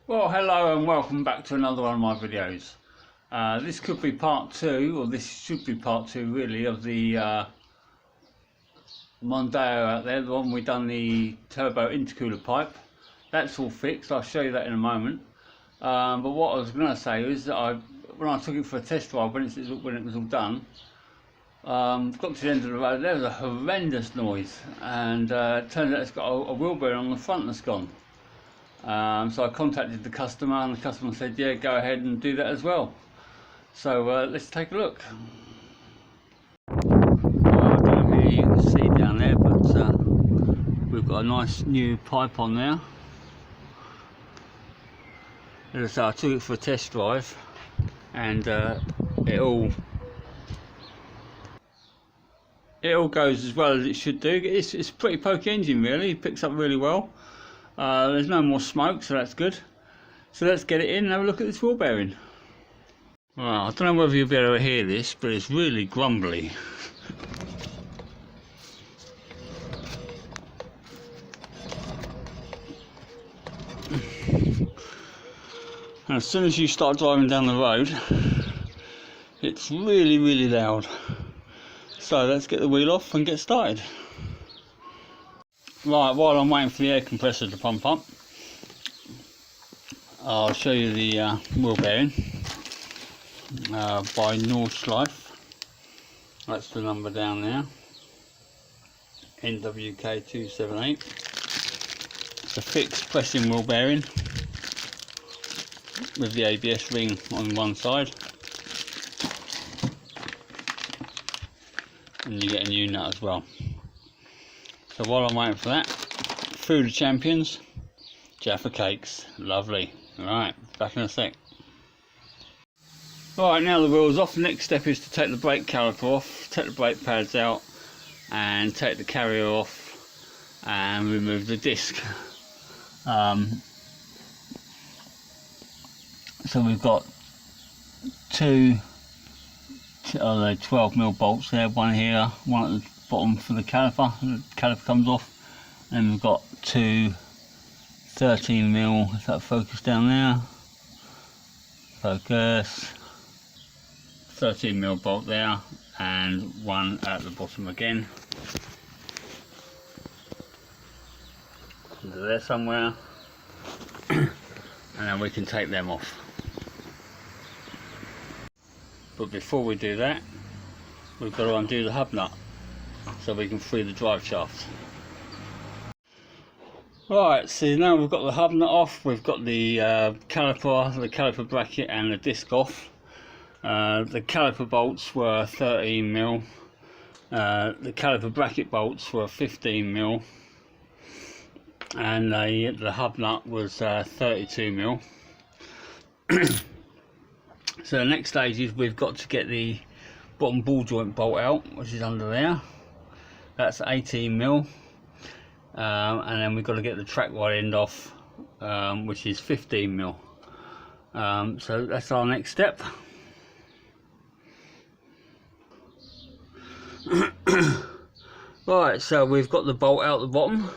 Well, hello and welcome back to another one of my videos. This could be part 2, or this should be part 2 really, of the MONDEO out there, the one we've done the turbo intercooler pipe. That's all fixed, I'll show you that in a moment. But what I was going to say is that when I took it for a test drive, when it was all done, got to the end of the road, there was a horrendous noise, and it turns out it's got a wheel bearing on the front that's gone. So I contacted the customer, and the customer said, yeah, go ahead and do that as well. So let's take a look. I don't know if you can see down there, but we've got a nice new pipe on there. As I say, I took it for a test drive, and it all goes as well as it should do. It's a pretty pokey engine really, it picks up really well. There's no more smoke, so that's good. So let's get it in and have a look at this wheel bearing. Well, I don't know whether you'll be able to hear this, but it's really grumbly. And as soon as you start driving down the road, it's really loud. So let's get the wheel off and get started. Right, while I'm waiting for the air compressor to pump up, I'll show you the wheel bearing by nearside. That's the number down there, NWK278. It's a fixed pressing wheel bearing with the ABS ring on one side, and you get a new nut as well. So while I'm waiting for that, Food of Champions, JAFFA Cakes, lovely. Alright, back in a sec. Right, now the wheel's off, the next step is to take the brake caliper off, take the brake pads out, and take the carrier off, and remove the disc. So we've got two 12mm bolts there, one here, one at the bottom for the caliper comes off, and we've got two 13mm, is that focus down there? Focus. 13mm bolt there, and one at the bottom again. Under there somewhere. And then we can take them off. But before we do that, we've got to undo the hub nut so we can free the drive shaft. Right, so now we've got the hub nut off, we've got the caliper bracket and the disc off. The caliper bolts were 13mm, the caliper bracket bolts were 15mm, and the hub nut was 32mm. So the next stage is we've got to get the bottom ball joint bolt out, which is under there. That's 18mm, and then we've got to get the track rod end off, which is 15mm. So that's our next step. Right, so we've got the bolt out the bottom.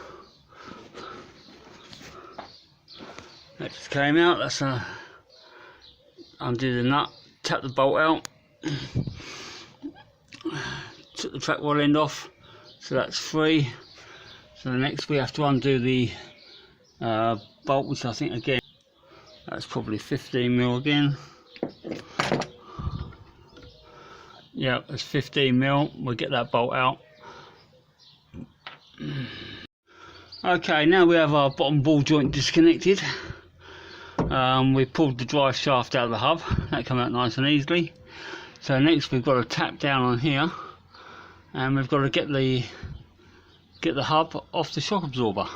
That just came out. That's undo the nut, tap the bolt out, took the track rod end off, so that's free. So next we have to undo the bolt, which I think again that's probably 15mm again. Yeah, it's 15mm. We'll get that bolt out. Okay, now we have our bottom ball joint disconnected. We pulled the drive shaft out of the hub. That came out nice and easily. So next we've got to tap down on here, and we've got to get the hub off the shock absorber.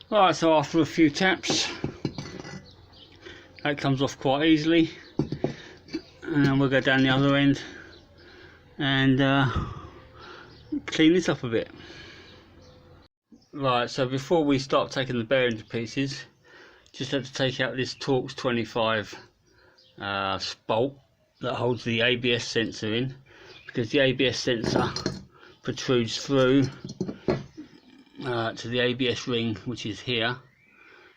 Right, so after a few taps, that comes off quite easily, and then we'll go down the other end and clean this up a bit. Right, so before we start taking the bearing to pieces, just have to take out this Torx 25 bolt that holds the ABS sensor in, because the ABS sensor protrudes through to the ABS ring, which is here,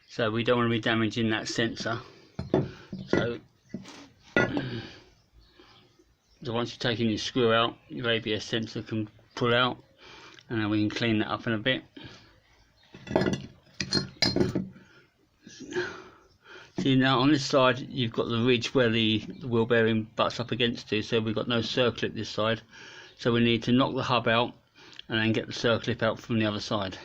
so we don't want to be damaging that sensor. So once you've taken your screw out, your ABS sensor can pull out, and then we can clean that up in a bit. See, now on this side you've got the ridge where the wheel bearing butts up against it, so we've got no circlip this side, so we need to knock the hub out and then get the circlip out from the other side.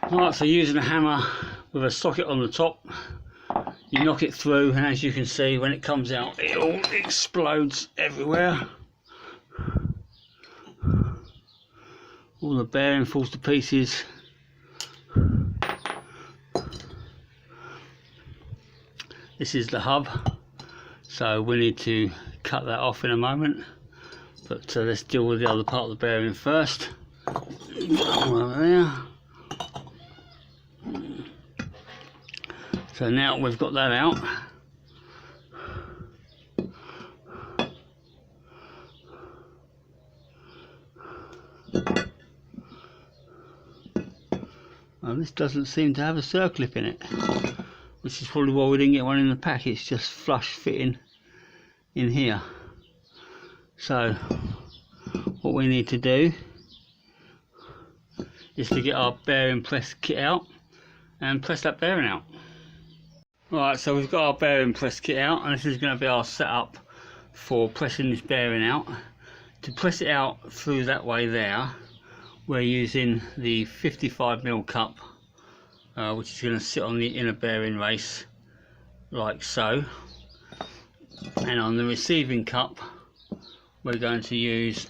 Alright, so using a hammer with a socket on the top, you knock it through, and as you can see, when it comes out it all explodes everywhere. All the bearing falls to pieces. This is the hub, so we need to cut that off in a moment, but let's deal with the other part of the bearing first. Over there. So now we've got that out, and this doesn't seem to have a circlip in it, which is probably why we didn't get one in the pack. It's just flush fitting in here. So what we need to do is to get our bearing press kit out and press that bearing out. Right, so we've got our bearing press kit out, and this is going to be our setup for pressing this bearing out. To press it out through that way there, we're using the 55mm cup, which is going to sit on the inner bearing race like so, and on the receiving cup we're going to use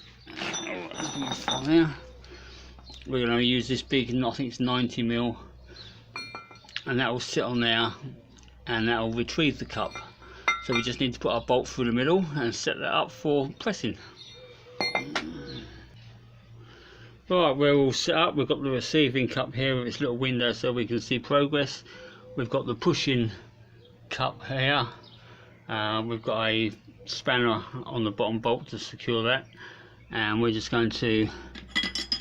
this big, I think it's 90mm, and that will sit on there and that will retrieve the cup. So we just need to put our bolt through the middle and set that up for pressing. Right, we're all set up. We've got the receiving cup here with its little window so we can see progress. We've got the pushing cup here. We've got a spanner on the bottom bolt to secure that, and we're just going to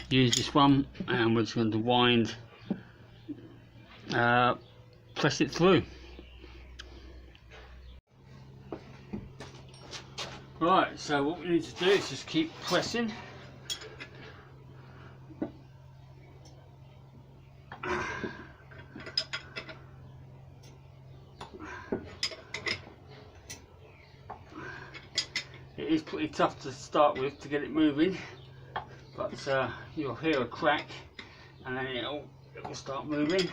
use this one, and we're just going to wind, press it through. Right, so what we need to do is just keep pressing. It is pretty tough to start with to get it moving, but you'll hear a crack and then it will start moving.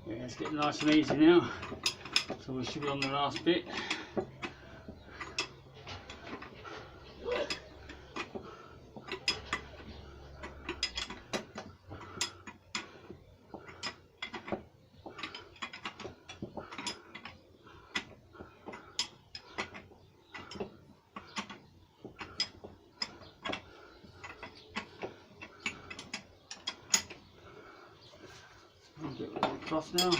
Yeah, it's getting nice and easy now, so we should be on the last bit. I'll get rid of the cloth now.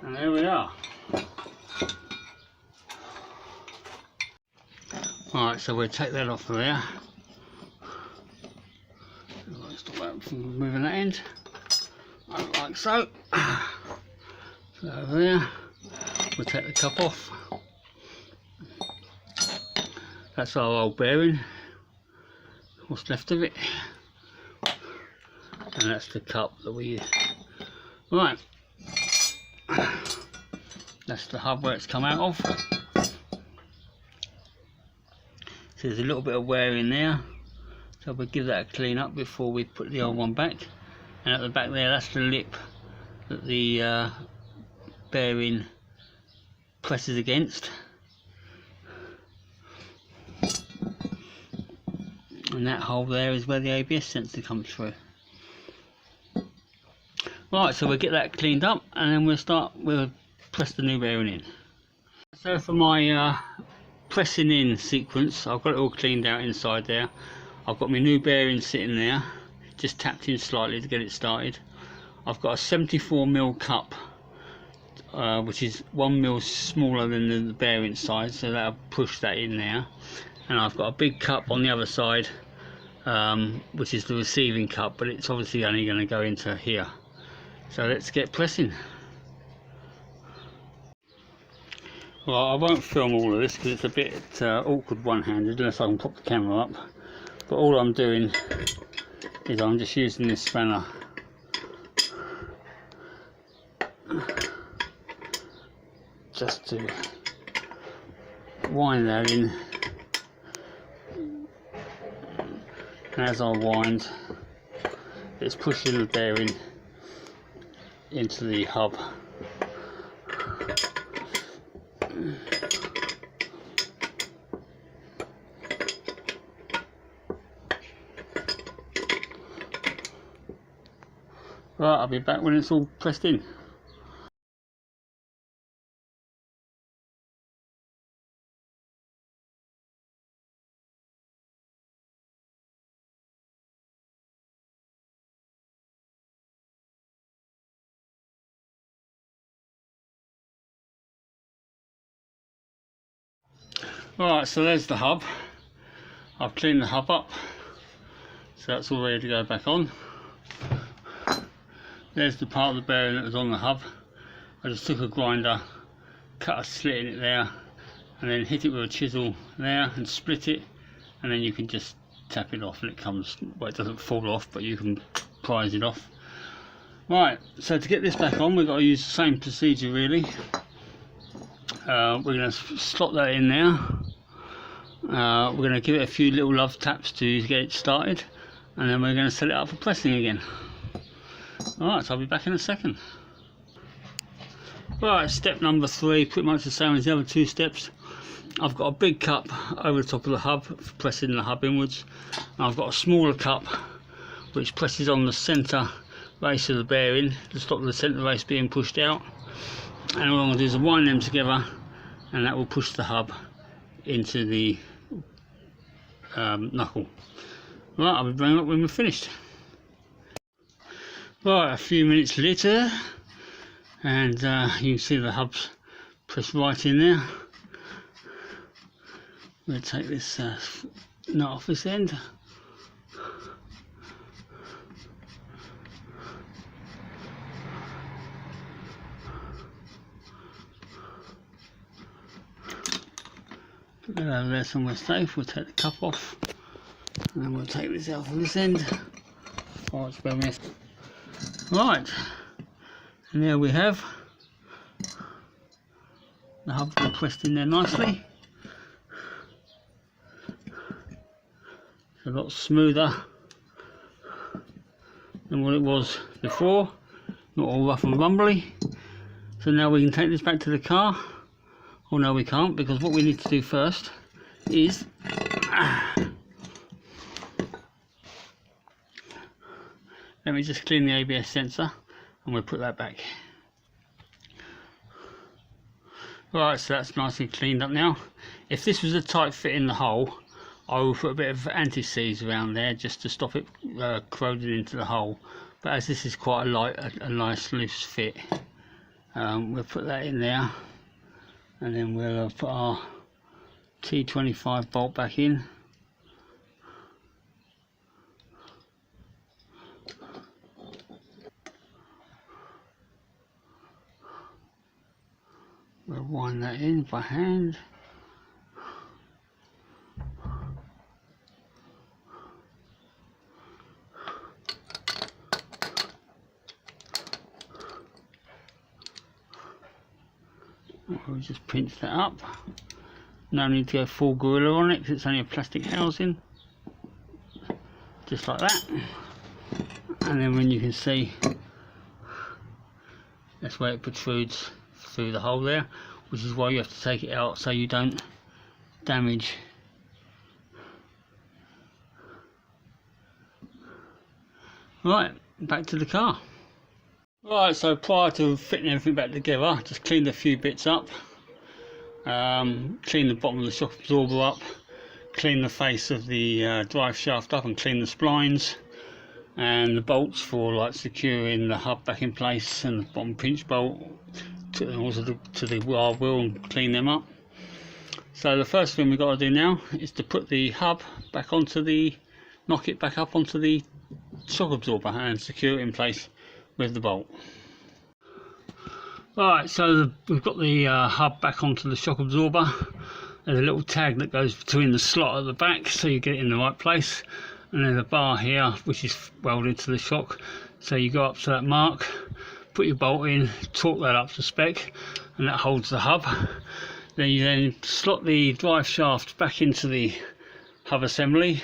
And there we are. Alright, so we'll take that off of there. Stop that from moving that end. like so. So over there, we'll take the cup off. That's our old bearing, what's left of it, and that's the cup that we use. Right, that's the hub where it's come out of. So there's a little bit of wear in there, so we'll give that a clean up before we put the old one back. And at the back there, that's the lip that the bearing presses against, and that hole there is where the ABS sensor comes through. Right, so we'll get that cleaned up and then we'll press the new bearing in. So for my pressing in sequence, I've got it all cleaned out inside there. I've got my new bearing sitting there, just tapped in slightly to get it started. I've got a 74mm cup, which is 1mm smaller than the bearing size, so that'll push that in there. And I've got a big cup on the other side, which is the receiving cup, but it's obviously only going to go into here. So let's get pressing. Well, I won't film all of this because it's a bit awkward one-handed unless I can pop the camera up. But all I'm doing is I'm just using this spanner just to wind that in. And as I wind, it's pushing the bearing into the hub. Right, I'll be back when it's all pressed in. Right, so there's the hub. I've cleaned the hub up, so that's all ready to go back on. There's the part of the bearing that was on the hub. I just took a grinder, cut a slit in it there, and then hit it with a chisel there and split it, and then you can just tap it off and it comes, well, it doesn't fall off, but you can prise it off. Right, so to get this back on, we've got to use the same procedure really. We're going to slot that in there. We're going to give it a few little love taps to get it started, and then we're going to set it up for pressing again. Alright, so I'll be back in a second. Right, step number 3, pretty much the same as the other 2 steps. I've got a big cup over the top of the hub for pressing the hub inwards, and I've got a smaller cup which presses on the centre race of the bearing to stop the centre race being pushed out. And all I'm going to do is wind them together, and that will push the hub into the knuckle. Right, I'll be bringing up when we're finished. Right, a few minutes later, and you can see the hub's pressed right in there. We'll take this nut off this end. Put that over there somewhere safe. We'll take the cup off, and then we'll take this out from this end. Oh, it's very messy. Right, and there we have the hub all pressed in there nicely. It's a lot smoother than what it was before, not all rough and rumbly. So now we can take this back to the car. Oh no, we can't, because what we need to do first is let me just clean the ABS sensor and we'll put that back. Right, so that's nicely cleaned up now. If this was a tight fit in the hole, I will put a bit of anti-seize around there just to stop it corroding into the hole. But as this is quite a nice loose fit, we'll put that in there, and then we'll put our T25 bolt back in. that in by hand. We'll just pinch that up. No need to go full gorilla on it because it's only a plastic housing. Just like that. And then when you can see, that's where it protrudes through the hole there, which is why you have to take it out so you don't damage. Right, back to the car. Right, so prior to fitting everything back together, just cleaned a few bits up. Clean the bottom of the shock absorber up, clean the face of the drive shaft up, and clean the splines and the bolts for like securing the hub back in place, and the bottom pinch bolt to the wheel, and clean them up. So the first thing we've got to do now is to put the hub back onto the, knock it back up onto the shock absorber and secure it in place with the bolt. Right, so we've got the hub back onto the shock absorber. There's a little tag that goes between the slot at the back so you get it in the right place, and there's a bar here which is welded to the shock, so you go up to that mark, put your bolt in, torque that up to spec, and that holds the hub. Then you slot the drive shaft back into the hub assembly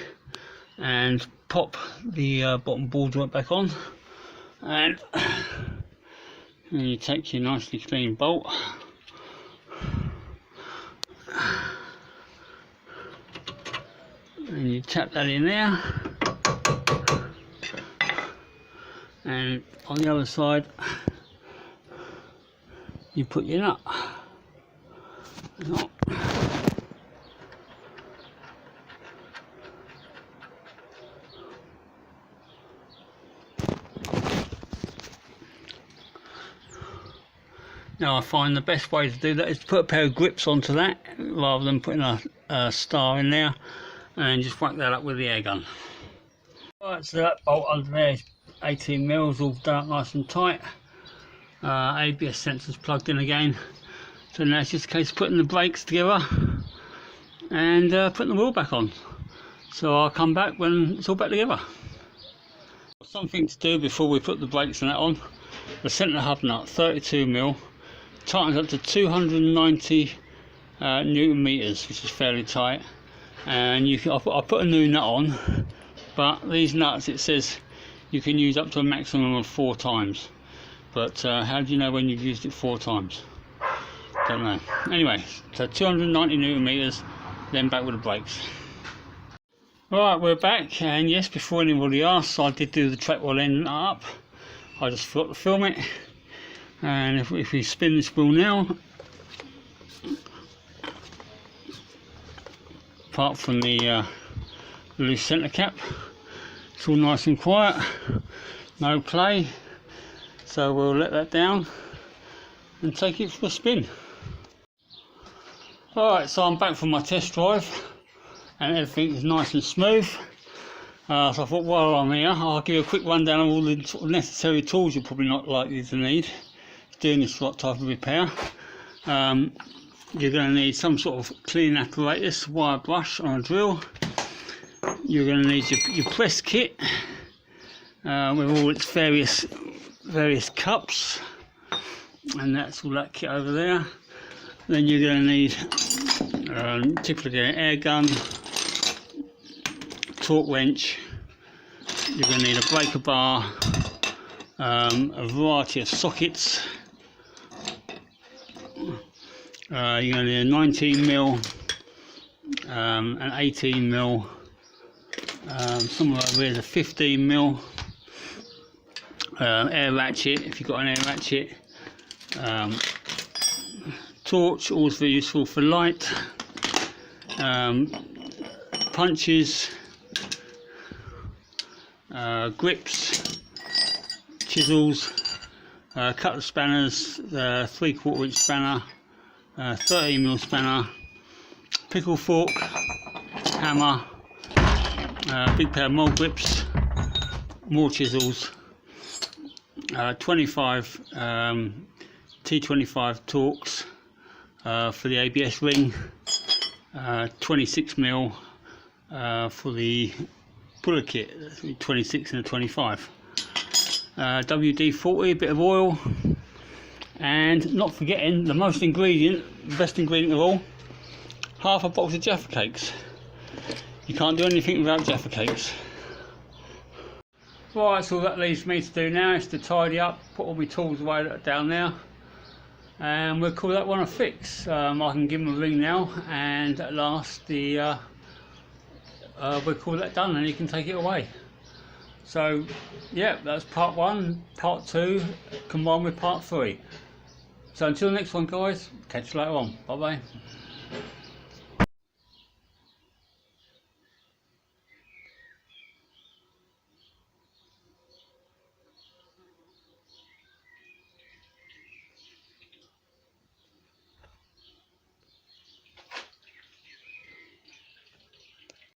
and pop the bottom ball joint back on, and you take your nicely clean bolt and you tap that in there, and on the other side you put your nut. Now I find the best way to do that is to put a pair of grips onto that rather than putting a star in there, and just whack that up with the air gun. Right, so that bolt under there is 18mm, all done up nice and tight. ABS sensors plugged in again. So now it's just a case of putting the brakes together and putting the wheel back on. So I'll come back when it's all back together. Something to do before we put the brakes and that on. The centre hub nut, 32mm, tightens up to 290 Newton meters, which is fairly tight. And I'll put a new nut on, but these nuts, it says you can use up to a maximum of 4 times. But how do you know when you've used it 4 times? Don't know. Anyway, so 290 Newton meters, then back with the brakes. Right, we're back, and yes, before anybody asks, I did do the track wheel end up. I just forgot to film it, and if we spin this wheel now, apart from the loose centre cap, it's all nice and quiet, no play, so we'll let that down and take it for a spin. Alright, so I'm back from my test drive and everything is nice and smooth. So I thought while I'm here, I'll give you a quick rundown of all the sort of necessary tools you're probably not likely to need doing this type of repair. You're going to need some sort of cleaning apparatus, wire brush on a drill. You're going to need your press kit with all its various cups, and that's all that kit over there. Then you're going to need typically an air gun, torque wrench. You're going to need a breaker bar, a variety of sockets. You're going to need a 19mm, an 18mm, somewhere over here is a 15mm, air ratchet if you've got an air ratchet, torch, always very useful for light, punches, grips, chisels, couple of spanners, 3/4 inch spanner, 13mm spanner, pickle fork, hammer, big pair of mole grips, more chisels, 25 T25 torques, for the ABS ring, 26mm for the puller kit, 26 and a 25. WD-40, a bit of oil, and not forgetting the best ingredient of all, half a box of Jaffa cakes. You can't do anything without Jaffa cakes. Right, so all that leaves me to do now is to tidy up, put all my tools away down there, and we'll call that one a fix. I can give them a ring now, and at last we'll call that done, and you can take it away. So yeah, that's part 1, part 2 combined with part 3. So until the next one guys, catch you later on, bye bye.